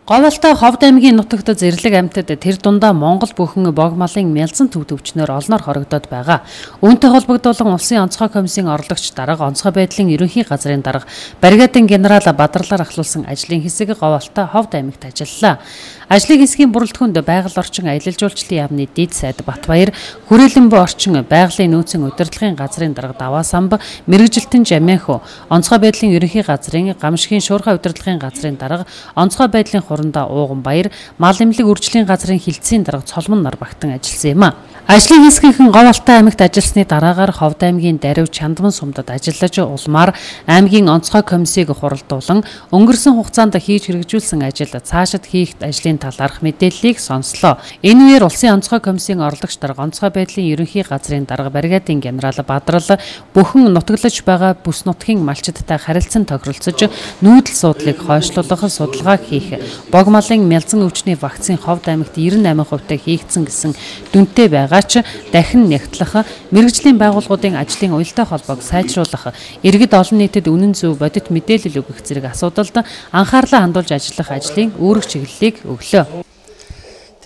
Говьалтай Ховд аймгийн нутагт зэрлэг амьтад тэр дундаа Монгол бүхэн бог малын мялзан төв төвчнөр олноор хорогдоод байгаа. Үүнтэй холбогдуулан Улсын онцгой комиссийн орлогч дарга онцгой байдлын ерөнхий газрын дарга бригадын генерал Бадарлаар ахлуулсан ажлын хэсэг Говьалтай Ховд аймагт ажиллалаа. Ажлын хэсгийн бүрэлдэхүүнд байгаль орчин аялал жуулчлалын яамны дэд сайд Батбаяр, Хүрээлэн буй орчин байгалийн нөөцийн удирдлагын газрын дарга Даваа самб, мэрэгжилтэн Жамяху, онцгой байдлын ерөнхий газрын гамшигын шуурхай удирдлагын газрын дарга, онцгой байдлын Хурандаа Ууган Баяр, мал эмнэлэг үржлийн газрын хилцээний дарга Цолмон нар багтан ажилласан юм а. Ажлын хэсгийнхэн Говьалтай аймагт ажилласны дараагаар Ховд аймгийн Дарив Чандман сумдад ажиллаж улмаар аймгийн онцгой комиссийг хуралдуулан өнгөрсөн хугацаанд хийж хэрэгжүүлсэн ажил цаашид хийх ажлын талаарх мэдээллийг сонслоо. Энэ үеэр Улсын онцгой комиссийн орлогч дарга онцгой байдлын ерөнхий газрын дарга бригадын генерал Бадрал бүхэн нутаглаж байгаа бүс нутгийн малчидтай харилцан тохиролцож нүүдэл суудлыг хойшлуулах судалгаа хийх, бог малын мялзан өвчний вакцины Ховд аймагт 98% хийгдсэн гэсэн дүнтэй байгаач дахин нягтлах, мэрэгжлийн байгууллагуудын ажлын уялдаа холбоог сайжруулах, иргэд олон нийтэд үнэн зөв бодит мэдээлэл өгөх зэрэг асуудалд анхаарлаа хандуулж ажиллах ажлын үүрэг чиглэлийг өглөө.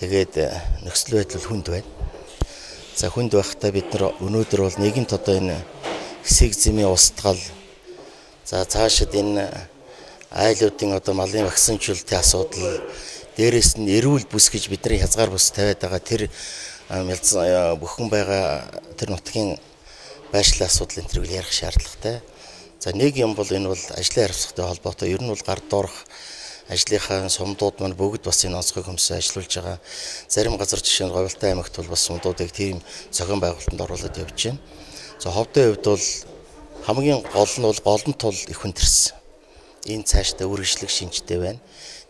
Тэгээд нөхцөл байдал хүнд байна. За хүнд байхдаа бид нар өнөөдөр бол нэгэнт одоо энэ хэсэг зэмийн устгал, за цаашид энэ айлуудын одоо малын вакцинжуулалтын асуудал, дээрээс нь эрүүл бүс гэж бидний хязгаар бүс тавиад байгаа тэр бүхэн байгаа тэр нутгийн байршлын асуудлын тэрийг ярих шаардлагатай. За нэг юм бол энэ бол ажлын хариуцлагатай холбоотой. Ер нь бол гар доорх ажлынхаа сумдууд маань бүгд бас энэ онцгой комисс ажиллуулж байгаа. Зарим газар жишээ нь Говьалтай аймагт бол бас сумдуудыг тийм зохион байгуулалтанд оруулаад явж байна. За Ховдын хувьд бол хамгийн гол нь бол голон тул их хүндэрсэн. Энэ цаашдаа үргэлжлэх шинжтэй байна.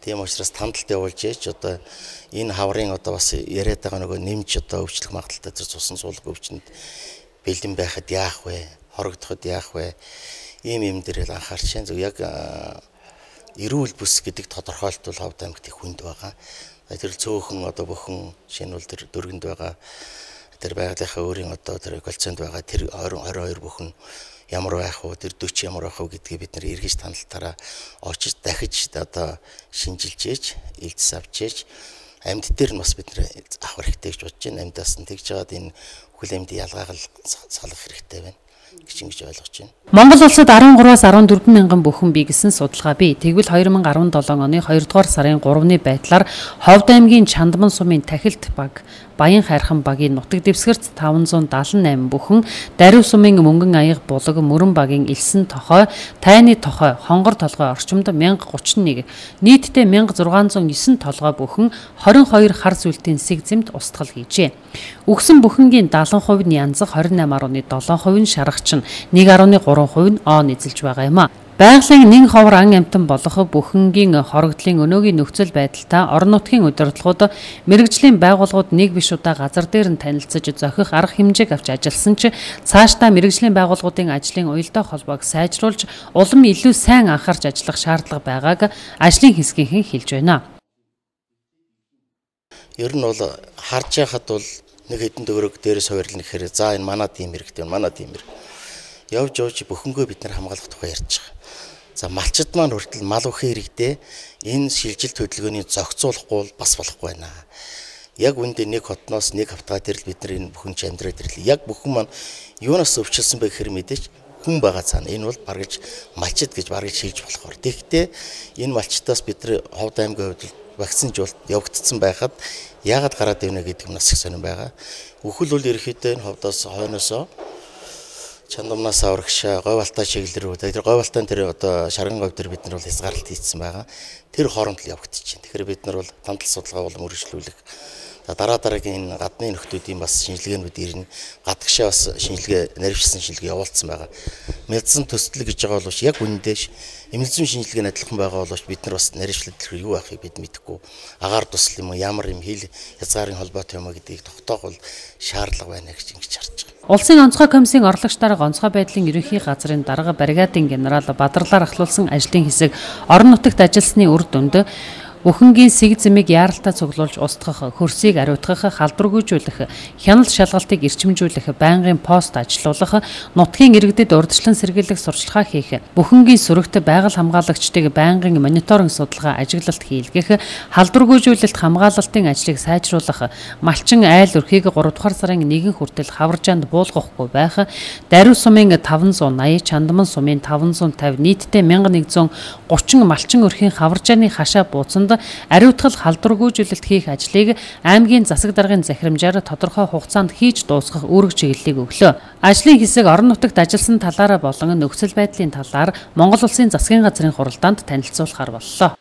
Тийм учраас тандалт явуулж ийж одоо энэ хаврын одоо бас яриад байгаа нөгөө нэмж одоо өвчлөх магадaltaй зэрэг цусан суулгах өвчнөд бэлэн байхад яах вэ? Хорогдоход яах вэ? Ийм дээр л анхаарч байна. Зөв яг эрүүл бүс гэдэг тодорхойлт бол Ховд аймагт их хүнд байгаа. Тэр цөөхөн одоо бүхэн шинэ бол тэр дөргөнд байгаа тэр байгалийнхаа өөрийн одоо тэр колцонд байгаа тэр 22 бүхэн ямар байх вэ, тэр 40 ямар байх вэ гэдгийг бид нэр эргэж таналтаараа очиж дахиж одоо шинжилж ээж, илдэс авч ээж амьд дээр нь бас бид нэр авах хэрэгтэй гэж бодож байна. Амьдаас нь тэгж жагаад энэ хүл амьдын ялгааг л салгах хэрэгтэй байна гэж ингэж ойлгож байна. Монгол улсад 13-аас 14 мянган бүхэн бий гэсэн судалгаа бий. Тэгвэл 2017 оны 2 дугаар сарын 3-ны байдлаар Ховд аймгийн Чандман сумын Тахилт баг, Баян хайрхан багийн нутаг дэвсгэрт 578 бүхэн, Дарив сумын Мөнгөн аяга булаг, Мөрөн багийн Элсэн тохой, Тайны тохой, Хонгор толгой орчимд 1031, нийтдээ 1609 толгой бүхэн 22 хар зүйлтийн сэг зэмд устгал хийжээ. Үгсэн бүхэнгийн 70% нь янзах, 28.7% нь шаргачин, 1.3% нь оон эзэлж байгаа юм а. Байгалийн нэн ховор ан амтан болох бүхэнгийн хорогдлын өнөөгийн нөхцөл байдалтай орон нутгийн удирдлагууд мэрэгжлийн байгууллагууд нэг биш удаа газар дээр нь танилцаж зохих арга хэмжээг авч ажилласан ч цаашдаа мэрэгжлийн байгууллагуудын ажлын уялдаа холбоог сайжруулж улам илүү сайн анхаарч ажиллах шаардлага байгааг ажлын хэсгийнхэн хэлж байна. Ер нь бол харж яхад бол нэг хэдэн төгрөг дээрээс хуваарлна гэхээр за энэ манай тийм хэрэгтэй, манай тийм хэрэг. Явж бүхэнгөө бид нар хамгаалах тухай ярьж байгаа. За малчид маань хүртэл мал үхэн иргэдээ энэ шилжилт хөдөлгөөний зохицуулахгүй бол бас болохгүй байна. Яг үндэ нэг хотноос нэг хавтгаа дээр л бид нар энэ бүхэн амьдраад ирлээ. Яг бүхэн маань юунаас өвчлсөн бэ гэхээр мэдээж хүн байгаа цаана. Энэ бол баргаж малчид гэж баргаж хэлж болохоор. Тэгэхдээ энэ малчидаас бид нар Ховд аймгийн хувьд вакцинжуулалт явагдсан байхад яагаад гараад ивнэ гэдэг нь бас их сонирн байгаа. Үхэл бол ерөөхдөө энэ Ховдоос хойноосоо Чандамнаас аврагшаа Говьалтай чиглэл рүү тэр Говьалтай тэр одоо Шарган говь дээр бид нар бол хязгаарлалт хийсэн байгаа. Тэр хооронд л явагдаж байна. Тэгэхээр бид нар бол тандал судалгаа болон үргэлжлүүлэх. За дараагийн гадны нөхдүүдийн бас шинжилгээнүүд ирнэ. Гадагшаа бас шинжилгээ, наривчлсан шинжилгээ явуулсан байгаа. Мялзан төсөл гэж байгаа боловч яг үнэндээ эмнэлзэн шинжилгээ адилхан байгаа боловч бид нар бас наривчлал тэр юу байхыг бид мэдэхгүй. Агаар тусал юм уу, ямар юм хил хязгаарын холбоотой юм а гэдгийг тогтоох бол шаардлага байна гэж ингэж харж байгаа. Улсын онцгой комиссийн орлогч дарга онцгой байдлын ерөнхий газрын дарга бригадын генерал Бадрлаар ахлуулсан ажлын хэсэг орон нутагт ажилласны үр дүнд Бүхэнгийн сэг зэмийг яаралтай цуглуулж устгах, хөрсийг ариутгах, халдваргүйжүүлэх, хяналт шалгалтыг эрчимжүүлэх, байнгын пост ажилуулах, нутгийн иргэдэд урьдчилан сэргийлэх сурчлагаа хийх, бүхэнгийн сүрэгт байгаль хамгаалагчдыг байнгын мониторинг судалгаа ажиглалт хийлгэх, халдваргүйжүүлэлт хамгаалалтын ажлыг сайжруулах, малчин айл өрхийг 3 дугаар сарын 1 хүртэл хаваржаанд буулгахгүй байх, даруй сумын 580, чандман сумын 550, нийтдээ 1130 малчин өрхийн хаваржааны хашаа бууцанд ариутгал халдваргүйжүүлэлт хийх ажлыг аймгийн засаг даргын захирамжаар тодорхой хугацаанд хийж дуусгах үүрэг чиглэлийг өглөө. Ажлын хэсэг орон нутагт ажилласан талаараа болон нөхцөл байдлын талаар Монгол Улсын засгийн газрын хуралдаанд танилцуулахар боллоо.